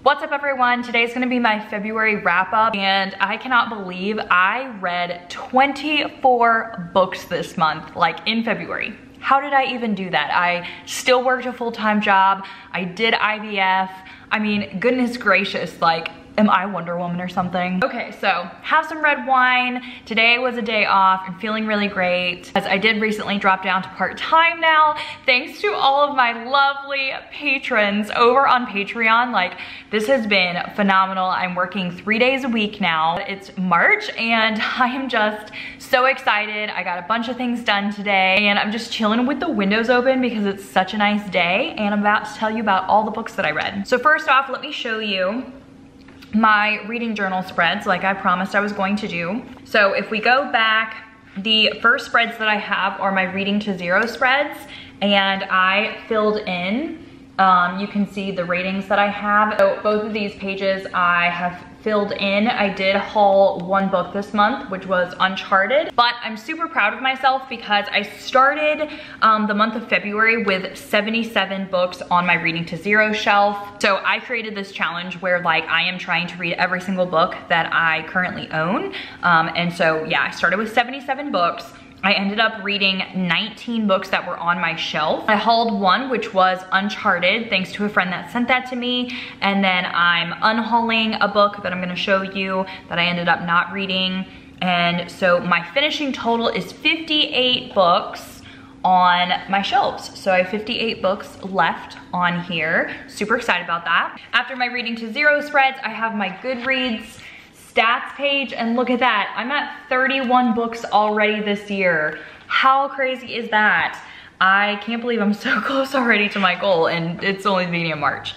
What's up everyone? Today's gonna be my February wrap up and I cannot believe I read 24 books this month, like in February. How did I even do that? I still worked a full-time job. I did IVF. I mean, goodness gracious, like, am I Wonder Woman or something? Okay, so have some red wine. Today was a day off. I'm feeling really great. As I did recently drop down to part-time now, thanks to all of my lovely patrons over on Patreon. Like, this has been phenomenal. I'm working 3 days a week now. It's March and I am just so excited. I got a bunch of things done today and I'm just chilling with the windows open because it's such a nice day and I'm about to tell you about all the books that I read. So first off, let me show you my reading journal spreads like I promised I was going to do. So if we go back, the first spreads that I have are my Reading to Zero spreads, and I filled in, you can see the ratings that I have. So both of these pages I have filled in. I did haul one book this month, which was Uncharted, but I'm super proud of myself because I started the month of February with 77 books on my Reading to Zero shelf. So I created this challenge where like I am trying to read every single book that I currently own. And so yeah, I started with 77 books. I ended up reading 19 books that were on my shelf. I hauled one, which was Uncharted, thanks to a friend that sent that to me. And then I'm unhauling a book that I'm gonna show you that I ended up not reading. And so my finishing total is 58 books on my shelves. So I have 58 books left on here. Super excited about that. After my Reading to Zero spreads, I have my Goodreads stats page, and look at that. I'm at 31 books already this year. How crazy is that? I can't believe I'm so close already to my goal and it's only the beginning of March.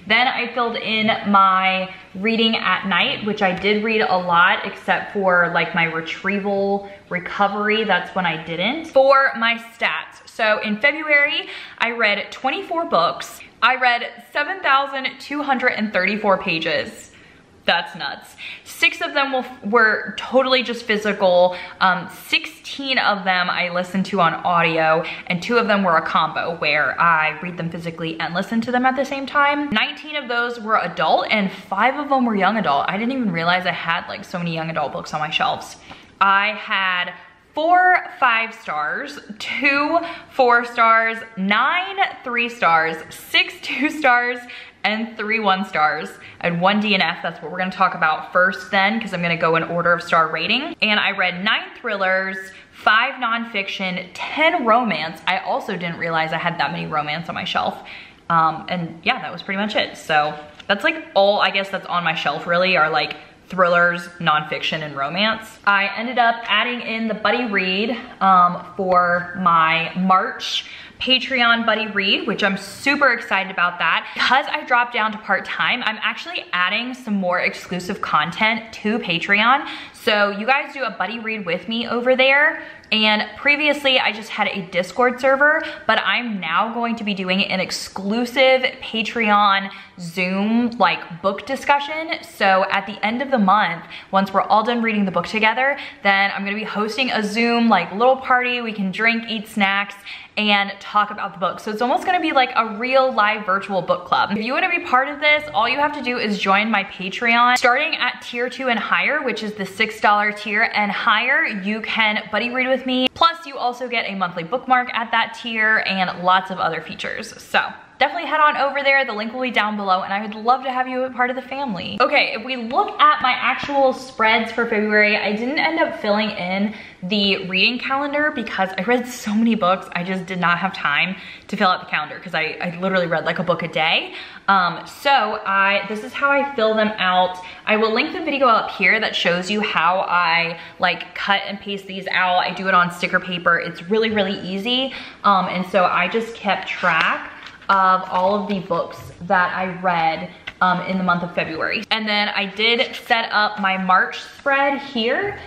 Then I filled in my reading at night, which I did read a lot except for like my retrieval recovery. That's when I didn't. For my stats, so in February, I read 24 books. I read 7,234 pages. That's nuts. 6 of them were totally just physical. 16 of them I listened to on audio, and 2 of them were a combo where I read them physically and listen to them at the same time. 19 of those were adult and 5 of them were young adult. I didn't even realize I had like so many young adult books on my shelves. I had 4 5 stars, 2 4 stars, 9 3 stars, 6 2 stars, and 3 1 stars, and 1 DNF. That's what we're gonna talk about first then, because I'm gonna go in order of star rating. And I read 9 thrillers, 5 nonfiction, 10 romance. I also didn't realize I had that many romance on my shelf. And yeah, that was pretty much it. So that's like all I guess that's on my shelf really are like thrillers, nonfiction, and romance. I ended up adding in the buddy read for my March Patreon buddy read, which I'm super excited about that. Because I dropped down to part-time, I'm actually adding some more exclusive content to Patreon. So you guys do a buddy read with me over there. And previously I just had a Discord server, but I'm now going to be doing an exclusive Patreon Zoom like book discussion. So at the end of the month, once we're all done reading the book together, then I'm gonna be hosting a Zoom like little party. We can drink, eat snacks, and talk about the book. So it's almost gonna be like a real live virtual book club. If you wanna be part of this, all you have to do is join my Patreon. Starting at tier 2 and higher, which is the $6 tier and higher, you can buddy read with me. Plus you also get a monthly bookmark at that tier and lots of other features. So definitely head on over there. The link will be down below and I would love to have you a part of the family. Okay, if we look at my actual spreads for February, I didn't end up filling in the reading calendar because I read so many books. I just did not have time to fill out the calendar because I literally read like a book a day. This is how I fill them out. I will link the video up here that shows you how I like cut and paste these out. I do it on sticker paper. It's really, really easy. And so I just kept track of all of the books that I read in the month of February. And then I did set up my March spread here.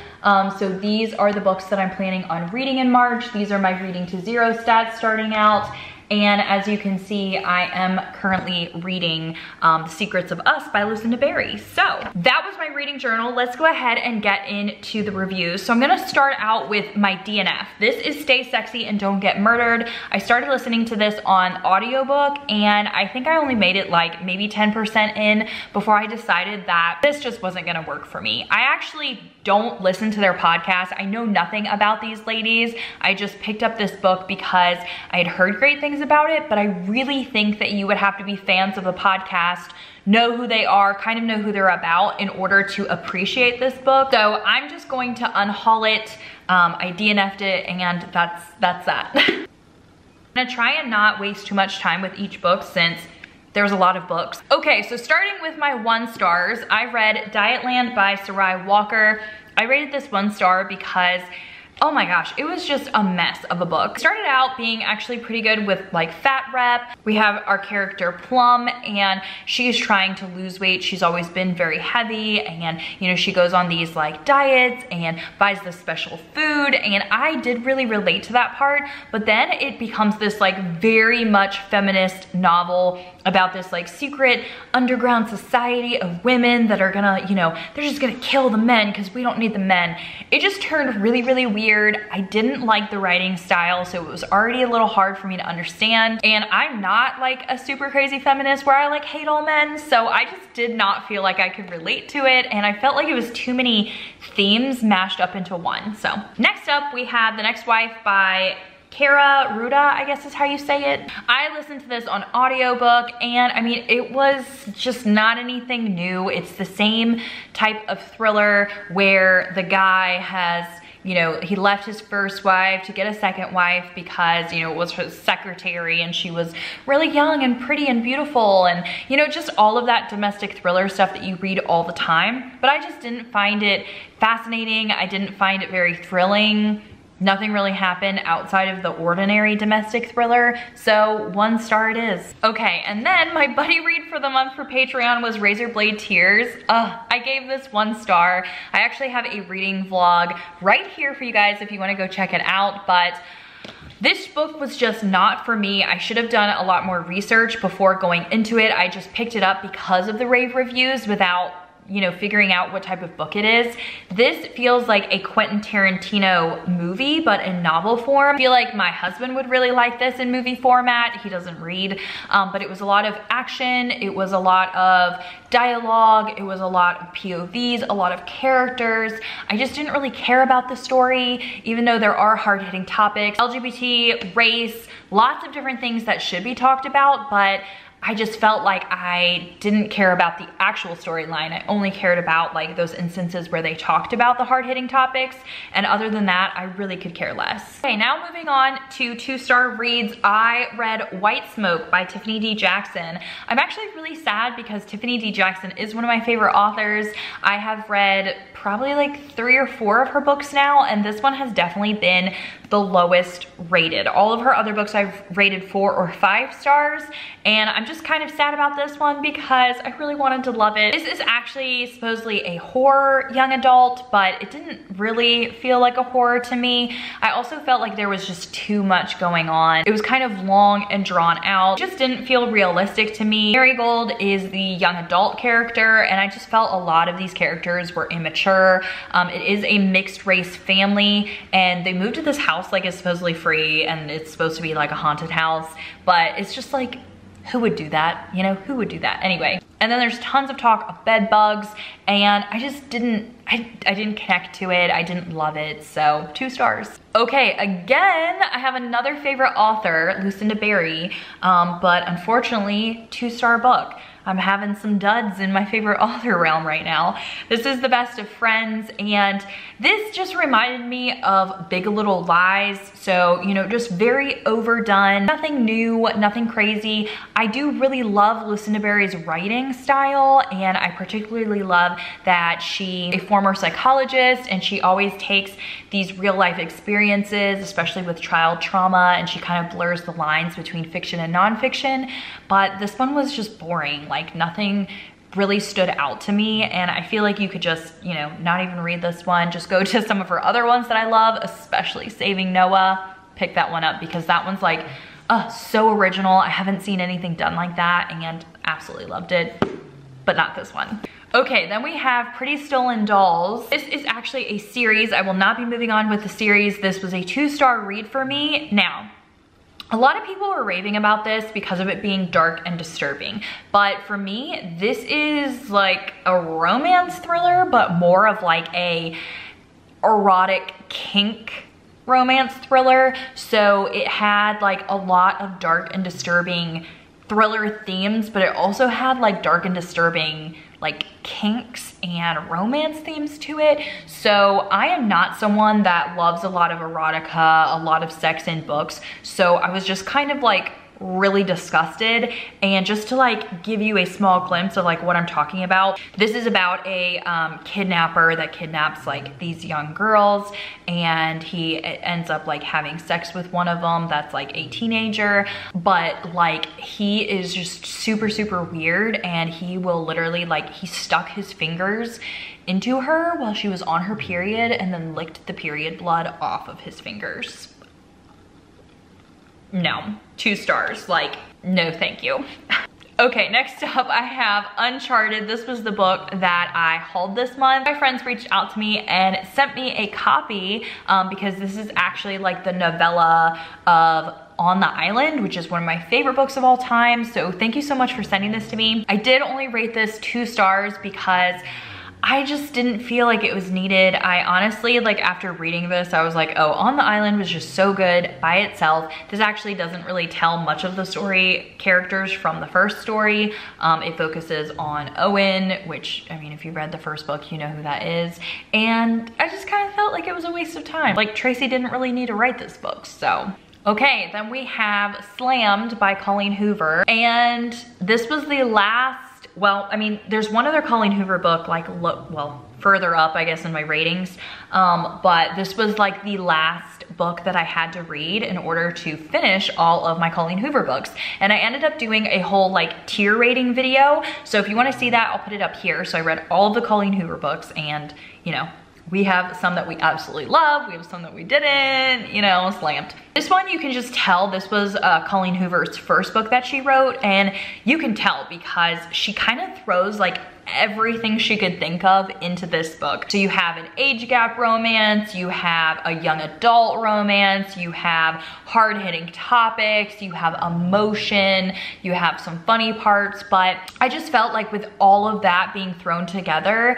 So these are the books that I'm planning on reading in March. These are my Reading to Zero stats starting out. And as you can see, I am currently reading The Secrets of Us by Lucinda Berry. So that was my reading journal. Let's go ahead and get into the reviews. So I'm gonna start out with my DNF. This is Stay Sexy and Don't Get Murdered. I started listening to this on audiobook, and I think I only made it like maybe 10% in before I decided that this just wasn't gonna work for me. I actually don't listen to their podcast. I know nothing about these ladies. I just picked up this book because I had heard great things about it, but I really think that you would have to be fans of the podcast, know who they are, kind of know who they're about in order to appreciate this book. So I'm just going to unhaul it. I DNF'd it, and that's that. I'm gonna try and not waste too much time with each book since there's a lot of books. Okay, so starting with my 1 stars, I read Dietland by Sarai Walker. I rated this 1 star because, oh my gosh, it was just a mess of a book. It started out being actually pretty good with like fat rep. We have our character Plum, and she's trying to lose weight. She's always been very heavy, and you know, she goes on these like diets and buys this special food, and I did really relate to that part. But then it becomes this like very much feminist novel about this like secret underground society of women that are gonna, you know, they're just gonna kill the men because we don't need the men. It just turned really, really weird. I didn't like the writing style, so it was already a little hard for me to understand. And I'm not like a super crazy feminist where I like hate all men, so I just did not feel like I could relate to it, and I felt like it was too many themes mashed up into one. So next up, we have The Next Wife by Kara Ruda, I guess is how you say it. I listened to this on audiobook, and I mean, it was just not anything new. It's the same type of thriller where the guy has, you know, he left his first wife to get a second wife because, you know, it was her secretary and she was really young and pretty and beautiful, and, you know, just all of that domestic thriller stuff that you read all the time. But I just didn't find it fascinating. I didn't find it very thrilling. Nothing really happened outside of the ordinary domestic thriller, so 1 star it is. Okay, and then my buddy read for the month for Patreon was Razorblade Tears. I gave this 1 star. I actually have a reading vlog right here for you guys if you wanna go check it out, but this book was just not for me. I should have done a lot more research before going into it. I just picked it up because of the rave reviews without, you know, figuring out what type of book it is. This feels like a Quentin Tarantino movie, but in novel form. I feel like my husband would really like this in movie format. He doesn't read, but it was a lot of action. It was a lot of dialogue. It was a lot of POVs, a lot of characters. I just didn't really care about the story, even though there are hard-hitting topics, LGBT, race, lots of different things that should be talked about, but I just felt like I didn't care about the actual storyline. I only cared about like those instances where they talked about the hard-hitting topics, and other than that, I really could care less. Okay, now moving on to 2-star reads. I read White Smoke by Tiffany D. Jackson. I'm actually really sad because Tiffany D. Jackson is one of my favorite authors. I have read probably like 3 or 4 of her books now, and this one has definitely been the lowest rated. All of her other books I've rated 4 or 5 stars, and I'm just kind of sad about this one because I really wanted to love it. This is actually supposedly a horror young adult, but it didn't really feel like a horror to me. I also felt like there was just too much going on. It was kind of long and drawn out. It just didn't feel realistic to me. Marigold is the young adult character, and I just felt a lot of these characters were immature. It is a mixed race family, and they moved to this house like it's supposedly free, and it's supposed to be like a haunted house, but it's just like, who would do that? You know, who would do that? Anyway, and then there's tons of talk of bed bugs, and I just didn't, I didn't connect to it. I didn't love it, so 2 stars. Okay, again, I have another favorite author, Lucinda Berry, but unfortunately, 2-star book. I'm having some duds in my favorite author realm right now. This is The Best of Friends, and this just reminded me of Big Little Lies. So, you know, just very overdone, nothing new, nothing crazy. I do really love Lucinda Berry's writing style, and I particularly love that she's a former psychologist, and she always takes these real life experiences, especially with child trauma, and she kind of blurs the lines between fiction and nonfiction. But this one was just boring. Like, nothing really stood out to me, and I feel like you could just, you know, not even read this one. Just go to some of her other ones that I love, especially Saving Noah. Pick that one up because that one's like So original. I haven't seen anything done like that and absolutely loved it, but not this one. Okay, then we have Pretty Stolen Dolls. This is actually a series. I will not be moving on with the series. This was a 2-star read for me. Now, a lot of people were raving about this because of it being dark and disturbing. But for me, this is like a romance thriller, but more of like a erotic kink romance thriller. So it had like a lot of dark and disturbing thriller themes, but it also had like dark and disturbing like kinks and romance themes to it. So I am not someone that loves a lot of erotica, a lot of sex in books. So I was just kind of like really disgusted. And just to like give you a small glimpse of like what I'm talking about, this is about a kidnapper that kidnaps like these young girls, and he ends up like having sex with one of them that's like a teenager, but like he is just super weird, and he will literally like, he stuck his fingers into her while she was on her period and then licked the period blood off of his fingers. No, 2 stars, like, no thank you. Okay, next up I have Uncharted. This was the book that I hauled this month. My friends reached out to me and sent me a copy because this is actually like the novella of On the Island, which is one of my favorite books of all time. So thank you so much for sending this to me. I did only rate this 2 stars because I just didn't feel like it was needed. I honestly, like after reading this, I was like, oh, On the Island was just so good by itself. This actually doesn't really tell much of the story characters from the first story. It focuses on Owen, which, I mean, if you read the first book, you know who that is. And I just kind of felt like it was a waste of time. Like Tracy didn't really need to write this book, so. Okay, then we have Slammed by Colleen Hoover. And this was the last, well, I mean, there's one other Colleen Hoover book, like, well, further up, I guess, in my ratings. But this was like the last book that I had to read in order to finish all of my Colleen Hoover books. And I ended up doing a whole like tier rating video. So if you want to see that, I'll put it up here. So I read all of the Colleen Hoover books, and, you know, we have some that we absolutely love. We have some that we didn't, you know, slammed. This one, you can just tell this was Colleen Hoover's first book that she wrote, and you can tell because she kind of throws like everything she could think of into this book. So you have an age gap romance, you have a young adult romance, you have hard-hitting topics, you have emotion, you have some funny parts, but I just felt like with all of that being thrown together,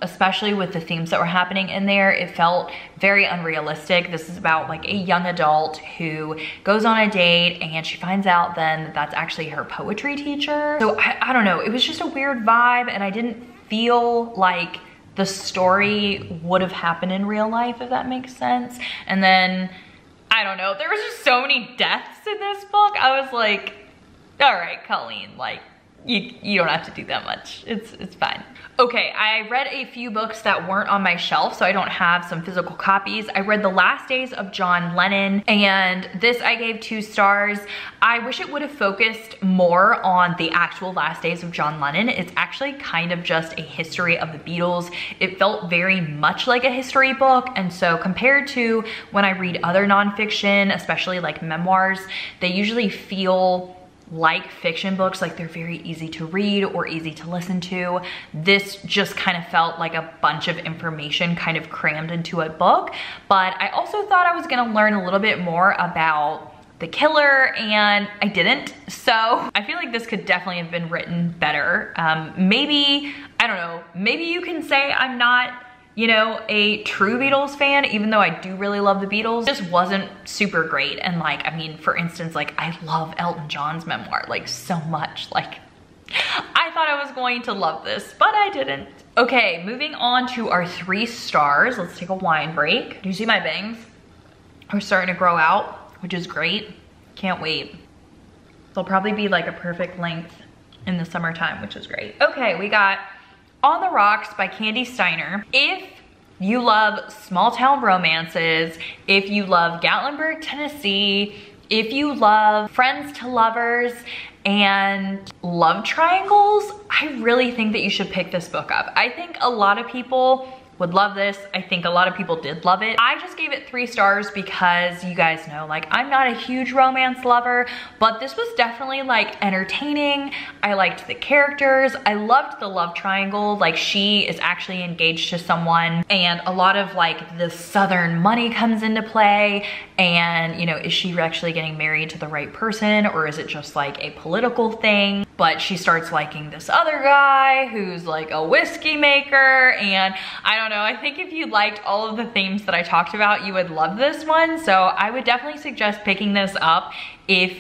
especially with the themes that were happening in there, it felt very unrealistic. This is about like a young adult who goes on a date and she finds out then that that's actually her poetry teacher. So I don't know, it was just a weird vibe, and I didn't feel like the story would have happened in real life, if that makes sense. And then, I don't know, there was just so many deaths in this book. I was like, all right, Colleen, like, you don't have to do that much. It's fine. Okay, I read a few books that weren't on my shelf, so I don't have some physical copies. I read The Last Days of John Lennon, and this I gave 2 stars. I wish it would have focused more on the actual last days of John Lennon. It's actually kind of just a history of the Beatles. It felt very much like a history book, and so compared to when I read other nonfiction, especially like memoirs, they usually feel like fiction books, like they're very easy to read or easy to listen to. This just kind of felt like a bunch of information kind of crammed into a book, but I also thought I was gonna learn a little bit more about the killer, and I didn't. So I feel like this could definitely have been written better. Maybe, I don't know, maybe you can say I'm not, you know, a true Beatles fan, even though I do really love the Beatles. It just wasn't super great. And like, I mean, for instance, like I love Elton John's memoir, like so much. Like I thought I was going to love this, but I didn't. Okay, moving on to our 3 stars. Let's take a wine break. Do you see my bangs? Are starting to grow out, which is great. Can't wait. They'll probably be like a perfect length in the summertime, which is great. Okay, we got On the Rocks by Candy Steiner. If you love small town romances, if you love Gatlinburg, Tennessee, if you love friends to lovers and love triangles, I really think that you should pick this book up. I think a lot of people would love this. I think a lot of people did love it. I just gave it 3 stars because you guys know, like, I'm not a huge romance lover, but this was definitely like entertaining. I liked the characters. I loved the love triangle. Like, she is actually engaged to someone, and a lot of like the Southern money comes into play. And, you know, is she actually getting married to the right person, or is it just like a political thing? But she starts liking this other guy who's like a whiskey maker, and I don't know, I think if you liked all of the themes that I talked about, you would love this one. So I would definitely suggest picking this up if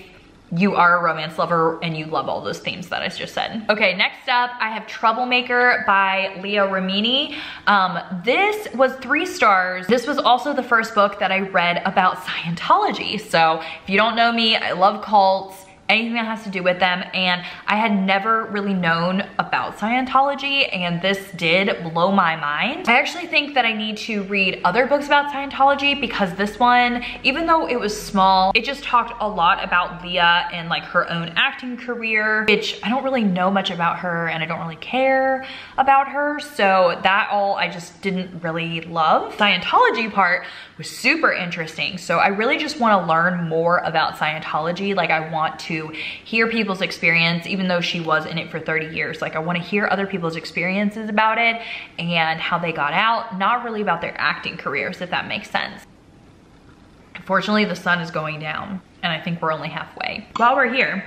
you are a romance lover and you love all those themes that I just said. Okay, next up, I have Troublemaker by Leah Remini. This was 3 stars. This was also the first book that I read about Scientology. So if you don't know me, I love cults, anything that has to do with them, and I had never really known about Scientology, and this did blow my mind. I actually think that I need to read other books about Scientology, because this one, even though it was small, it just talked a lot about Leah and like her own acting career, which I don't really know much about her, and I don't really care about her, so that all I just didn't really love. Scientology part was super interesting, so I really just want to learn more about Scientology. Like, I want to hear people's experience, even though she was in it for 30 years. Like, I want to hear other people's experiences about it and how they got out, not really about their acting careers, if that makes sense. Unfortunately, the sun is going down, and I think we're only halfway. While we're here,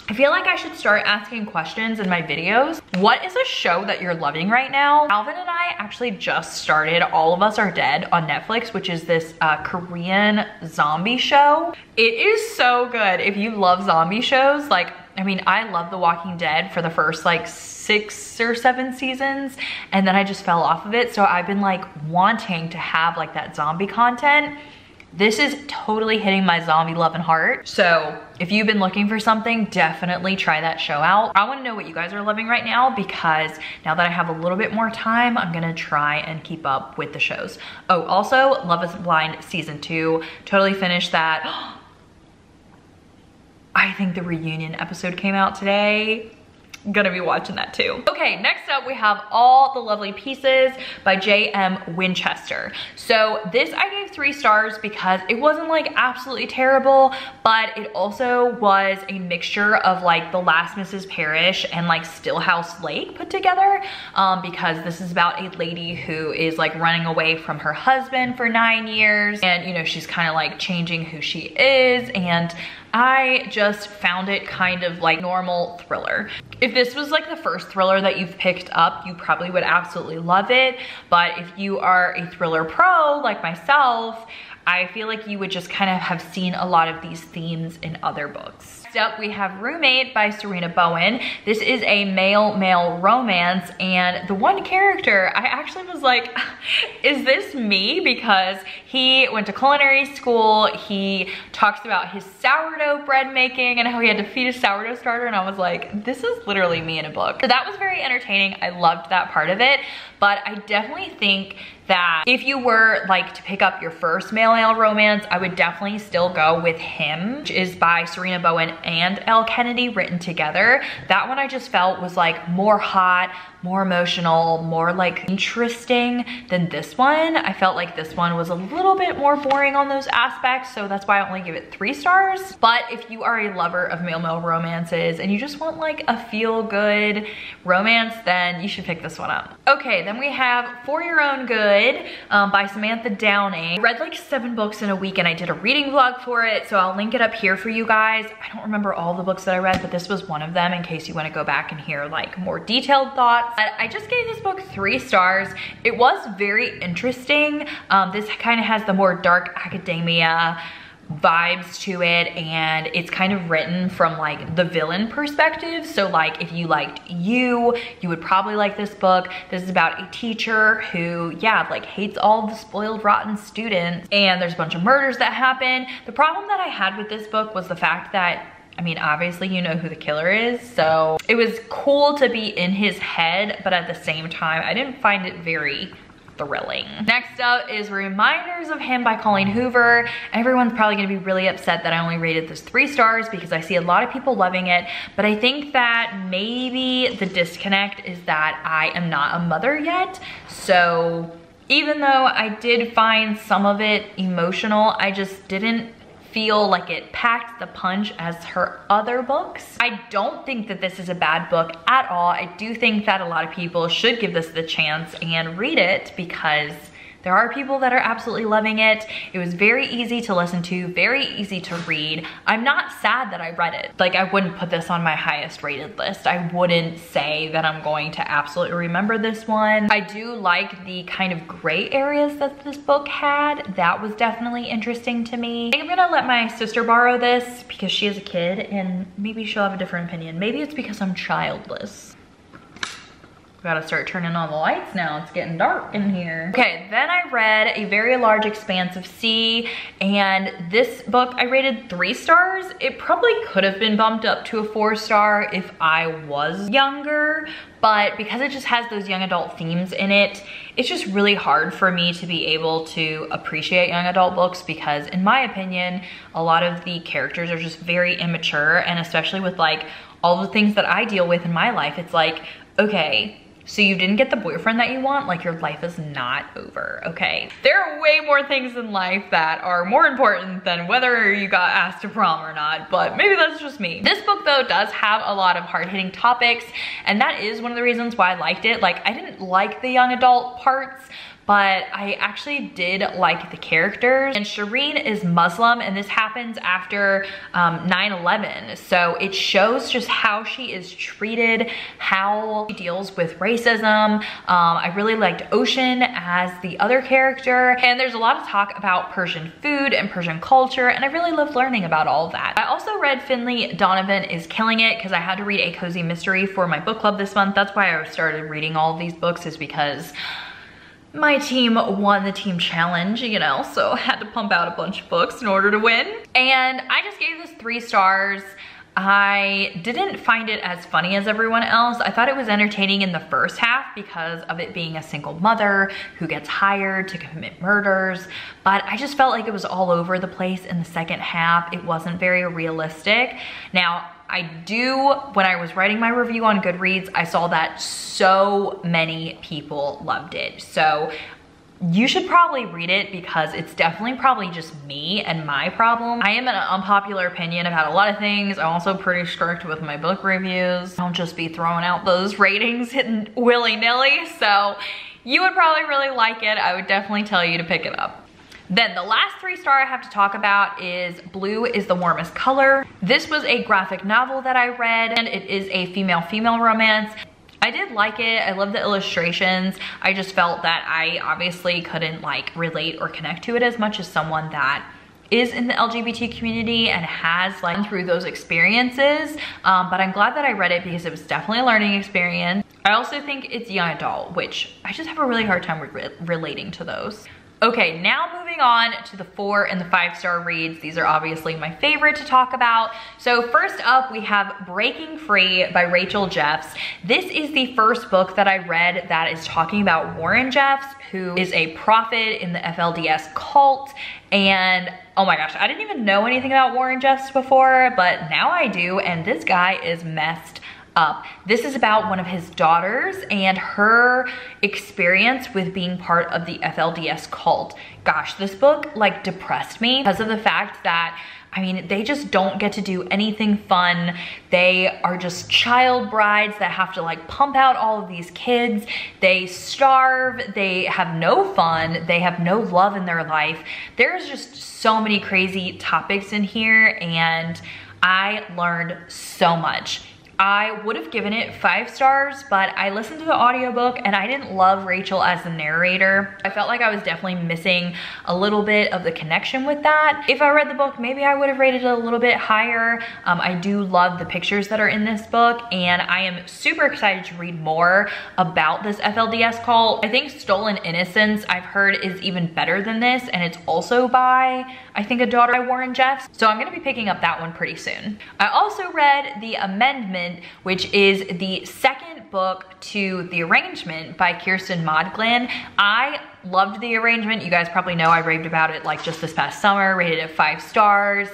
I feel like I should start asking questions in my videos. What is a show that you're loving right now? Alvin and I actually just started All of Us Are Dead on Netflix, which is this Korean zombie show. It is so good. If you love zombie shows, like, I mean, I love The Walking Dead for the first like 6 or 7 seasons, and then I just fell off of it. So I've been like wanting to have like that zombie content. This is totally hitting my zombie love and heart. So if you've been looking for something, definitely try that show out. I wanna know what you guys are loving right now, because now that I have a little bit more time, I'm gonna try and keep up with the shows. Oh, also, Love is Blind season 2, totally finished that. I think the reunion episode came out today. Gonna be watching that too. Okay, next up we have All the Lovely Pieces by J.M. Winchester. So this I gave 3 stars because it wasn't like absolutely terrible, but it also was a mixture of like The Last Mrs. Parrish and like Stillhouse Lake put together, because this is about a lady who is like running away from her husband for 9 years, and you know, she's kind of like changing who she is, and I just found it kind of like normal thriller. If this was like the first thriller that you've picked up, you probably would absolutely love it. But if you are a thriller pro like myself, I feel like you would just kind of have seen a lot of these themes in other books. Next up, we have Roommate by Serena Bowen. This is a male-male romance, and the one character, I actually was like, is this me? Because he went to culinary school, he talks about his sourdough bread making and how he had to feed a sourdough starter, and I was like, this is literally me in a book. So that was very entertaining. I loved that part of it, but I definitely think that if you were like to pick up your first male-male romance, I would definitely still go with Him, which is by Serena Bowen and Elle Kennedy, written together. That one I just felt was like more hot, more emotional, more like interesting than this one. I felt like this one was a little bit more boring on those aspects, so that's why I only give it 3 stars. But if you are a lover of male-male romances and you just want like a feel-good romance, then you should pick this one up. Okay, then we have For Your Own Good by Samantha Downing. I read like 7 books in a week, and I did a reading vlog for it, so I'll link it up here for you guys. I don't remember all the books that I read, but this was one of them in case you want to go back and hear like more detailed thoughts. But I just gave this book 3 stars. It was very interesting. This kind of has the more dark academia vibes to it, and it's kind of written from like the villain perspective. So like if you liked you would probably like this book. This is about a teacher who, yeah, like hates all the spoiled rotten students, and there's a bunch of murders that happen. The problem that I had with this book was the fact that, I mean, obviously you know who the killer is, so it was cool to be in his head, but at the same time, I didn't find it very thrilling. Next up is Reminders of Him by Colleen Hoover. Everyone's probably gonna be really upset that I only rated this 3 stars because I see a lot of people loving it, but I think that maybe the disconnect is that I am not a mother yet. So even though I did find some of it emotional, I just didn't feel like it packed the punch as her other books. I don't think that this is a bad book at all. I do think that a lot of people should give this the chance and read it because there are people that are absolutely loving it. It was very easy to listen to, very easy to read. I'm not sad that I read it. Like, I wouldn't put this on my highest rated list. I wouldn't say that I'm going to absolutely remember this one. I do like the kind of gray areas that this book had. That was definitely interesting to me. I'm gonna let my sister borrow this because she has a kid and maybe she'll have a different opinion. Maybe it's because I'm childless. Gotta start turning on the lights now. It's getting dark in here. Okay, then I read A Very Large Expanse of Sea, and this book I rated 3 stars. It probably could have been bumped up to a 4-star if I was younger, but because it just has those young adult themes in it, it's just really hard for me to be able to appreciate young adult books because, in my opinion, a lot of the characters are just very immature, and especially with like all the things that I deal with in my life, it's like, okay, so you didn't get the boyfriend that you want? Like, your life is not over, okay? There are way more things in life that are more important than whether you got asked to prom or not, but maybe that's just me. This book, though, does have a lot of hard-hitting topics, and that is one of the reasons why I liked it. Like, I didn't like the young adult parts, but I actually did like the characters. And Shireen is Muslim, and this happens after 9/11. So it shows just how she is treated, how she deals with racism. I really liked Ocean as the other character. And there's a lot of talk about Persian food and Persian culture, and I really loved learning about all of that. I also read Finlay, Donovan is Killing It, because I had to read a cozy mystery for my book club this month. That's why I started reading all of these books, is because my team won the team challenge, you know, so I had to pump out a bunch of books in order to win. And I just gave this 3 stars. I didn't find it as funny as everyone else. I thought it was entertaining in the first half because of it being a single mother who gets hired to commit murders, but I just felt like it was all over the place in the second half. It wasn't very realistic. Now, when I was writing my review on Goodreads, I saw that so many people loved it. So you should probably read it because it's definitely probably just me and my problem. I am an unpopular opinion about a lot of things. I'm also pretty strict with my book reviews. Don't just be throwing out those ratings hitting willy-nilly. So you would probably really like it. I would definitely tell you to pick it up. Then the last 3-star I have to talk about is Blue is the Warmest Color. This was a graphic novel that I read, and it is a female-female romance. I did like it. I love the illustrations. I just felt that I obviously couldn't like relate or connect to it as much as someone that is in the LGBT community and has like gone through those experiences. But I'm glad that I read it because it was definitely a learning experience. I also think it's young adult, which I just have a really hard time relating to those. Okay, now moving on to the 4 and the 5-star reads. These are obviously my favorite to talk about. So first up, we have Breaking Free by Rachel Jeffs. This is the first book that I read that is talking about Warren Jeffs, who is a prophet in the FLDS cult. And oh my gosh, I didn't even know anything about Warren Jeffs before, but now I do, and this guy is messed up. This is about one of his daughters and her experience with being part of the FLDS cult. Gosh, this book like depressed me because of the fact that, I mean, they just don't get to do anything fun. They are just child brides that have to like pump out all of these kids. They starve, they have no fun, they have no love in their life. There's just so many crazy topics in here, and I learned so much. I would have given it 5 stars, but I listened to the audiobook and I didn't love Rachel as the narrator. I felt like I was definitely missing a little bit of the connection with that. If I read the book, maybe I would have rated it a little bit higher. I do love the pictures that are in this book, and I am super excited to read more about this FLDS cult. I think Stolen Innocence, I've heard, is even better than this, and it's also by, I think, a daughter by Warren Jeffs. So I'm gonna be picking up that one pretty soon. I also read The Amendment Amendment, which is the second book to The Arrangement by Kirsten Modglin. I loved The Arrangement. You guys probably know I raved about it like just this past summer, rated it 5 stars.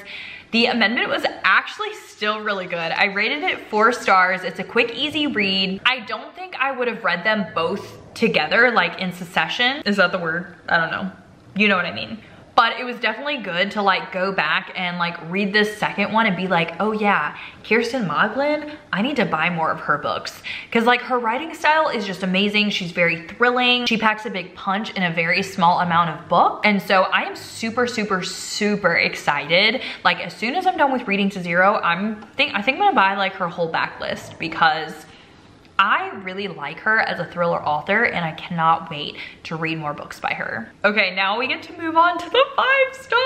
The Amendment was actually still really good. I rated it 4 stars. It's a quick, easy read. I don't think I would have read them both together, like in succession. Is that the word? I don't know. You know what I mean. But it was definitely good to like go back and like read this second one and be like, oh yeah, Kirsten Modglin, I need to buy more of her books. Cause like her writing style is just amazing. She's very thrilling. She packs a big punch in a very small amount of book. And so I am super, super, super excited. Like as soon as I'm done with Reading to Zero, I think I'm gonna buy like her whole backlist because I really like her as a thriller author and I cannot wait to read more books by her. Okay, now we get to move on to the 5 star.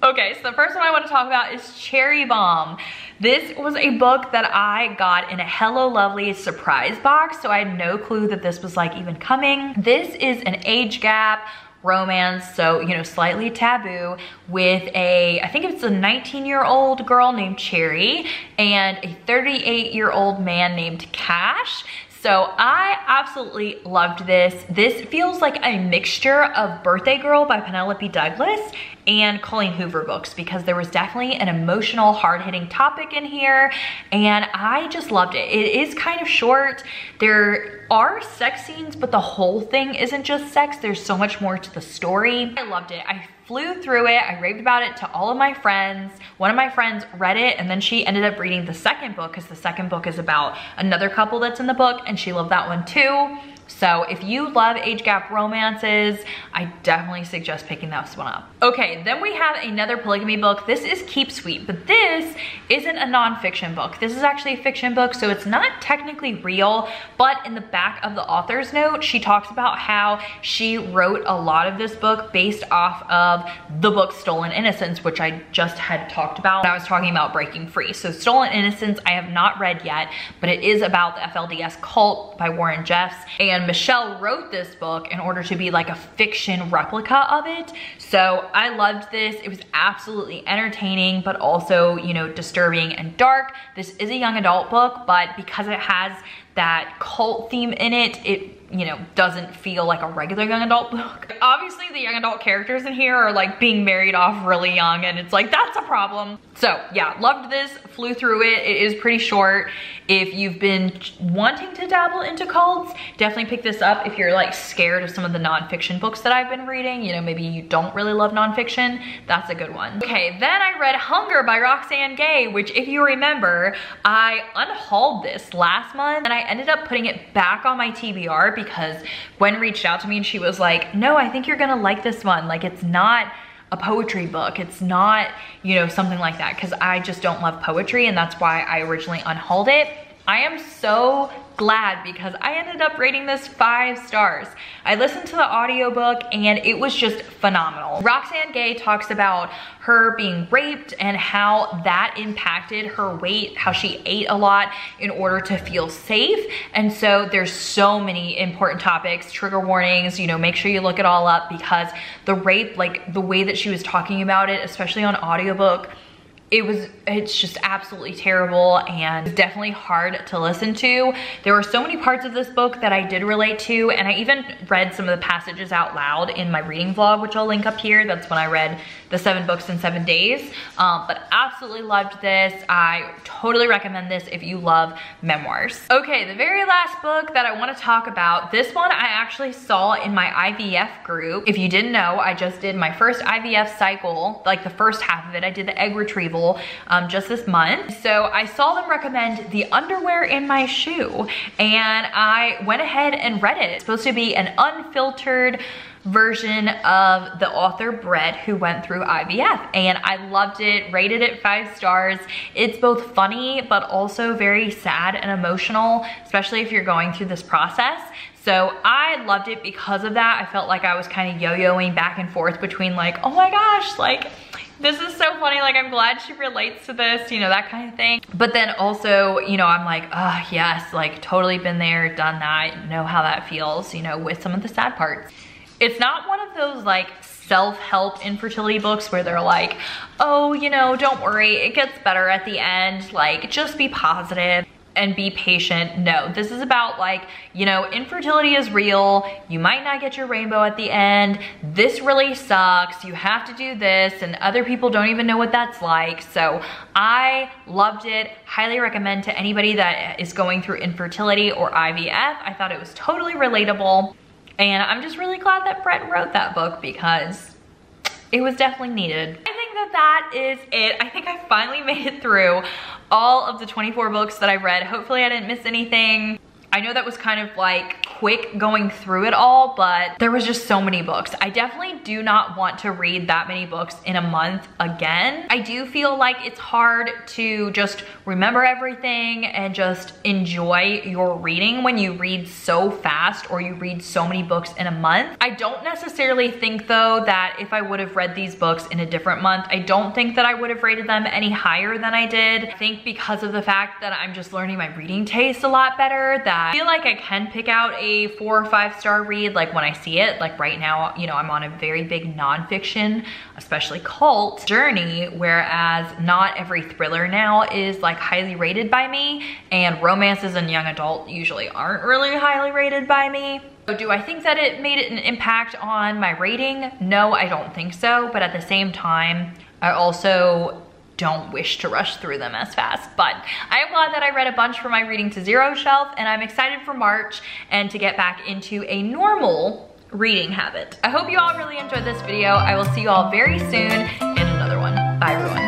Okay, so the first one I want to talk about is Cherry Bomb. This was a book that I got in a Hello Lovely surprise box, so I had no clue that this was like even coming. This is an age gap romance, so you know, slightly taboo, with I think it's a 19-year-old girl named Cherry and a 38-year-old man named Cash. So I absolutely loved this. This feels like a mixture of Birthday Girl by Penelope Douglas and Colleen Hoover books, because there was definitely an emotional, hard-hitting topic in here, and I just loved it. It is kind of short. There are sex scenes, but the whole thing isn't just sex. There's so much more to the story. I loved it. I flew through it. I raved about it to all of my friends. One of my friends read it and then she ended up reading the second book because the second book is about another couple that's in the book and she loved that one too. So if you love age gap romances, I definitely suggest picking this one up. Okay, then we have another polygamy book. This is Keep Sweet, but this isn't a nonfiction book. This is actually a fiction book, so it's not technically real, but in the back of the author's note, she talks about how she wrote a lot of this book based off of the book Stolen Innocence, which I just had talked about when I was talking about Breaking Free. So Stolen Innocence, I have not read yet, but it is about the FLDS cult by Warren Jeffs, and Michelle wrote this book in order to be like a fiction replica of it. So I loved this. It was absolutely entertaining, but also, you know, disturbing and dark. This is a young adult book, but because it has that cult theme in it, it, you know, doesn't feel like a regular young adult book. Obviously the young adult characters in here are like being married off really young and it's like, that's a problem. So yeah, loved this, flew through it. It is pretty short. If you've been wanting to dabble into cults, definitely pick this up. If you're like scared of some of the nonfiction books that I've been reading, you know, maybe you don't really love nonfiction, that's a good one. Okay, then I read Hunger by Roxane Gay, which if you remember, I unhauled this last month and I ended up putting it back on my TBR because Gwen reached out to me and she was like, no, I think you're gonna like this one. Like, it's not a poetry book. It's not, you know, something like that, because I just don't love poetry and that's why I originally unhauled it. I am so glad because I ended up rating this 5 stars. I listened to the audiobook and it was just phenomenal. Roxane Gay talks about her being raped and how that impacted her weight, how she ate a lot in order to feel safe. And so there's so many important topics, trigger warnings, you know, make sure you look it all up, because the rape, like the way that she was talking about it, especially on audiobook, it's just absolutely terrible and definitely hard to listen to. There were so many parts of this book that I did relate to, and I even read some of the passages out loud in my reading vlog, which I'll link up here. That's when I read the 7 books in 7 days. But absolutely loved this. I totally recommend this if you love memoirs. Okay, the very last book that I want to talk about, this one I actually saw in my IVF group. If you didn't know, I just did my first IVF cycle, like the first half of it. I did the egg retrieval just this month. So I saw them recommend The Underwear in My Shoe and I went ahead and read it. It's supposed to be an unfiltered version of the author Brett, who went through IVF, and I loved it, rated it 5 stars. It's both funny but also very sad and emotional, especially if you're going through this process. So I loved it because of that. I felt like I was kind of yo-yoing back and forth between like, oh my gosh, like this is so funny, like I'm glad she relates to this, you know, that kind of thing. But then also, you know, I'm like, oh yes, like totally been there, done that, know how that feels, you know, with some of the sad parts. It's not one of those like self-help infertility books where they're like, oh, you know, don't worry, it gets better at the end, like just be positive. and be patient. No, this is about like, you know, infertility is real. You might not get your rainbow at the end. This really sucks. You have to do this, and other people don't even know what that's like. So I loved it. Highly recommend to anybody that is going through infertility or IVF. I thought it was totally relatable. And I'm just really glad that Brett wrote that book because it was definitely needed. I think that is it. I think I finally made it through all of the 24 books that I read. Hopefully I didn't miss anything. I know that was kind of like quick going through it all, but there was just so many books. I definitely do not want to read that many books in a month again. I do feel like it's hard to just remember everything and just enjoy your reading when you read so fast or you read so many books in a month. I don't necessarily think though that if I would have read these books in a different month, I don't think that I would have rated them any higher than I did. I think because of the fact that I'm just learning my reading taste a lot better, that I feel like I can pick out a 4 or 5 star read like when I see it. Like right now, you know, I'm on a very big nonfiction, especially cult journey, whereas not every thriller now is like highly rated by me, and romances and young adult usually aren't really highly rated by me. So do I think that it made an impact on my rating? No, I don't think so. But at the same time, I also don't wish to rush through them as fast. But I am glad that I read a bunch from my Reading to Zero shelf, and I'm excited for March and to get back into a normal reading habit. I hope you all really enjoyed this video. I will see you all very soon in another one. Bye everyone.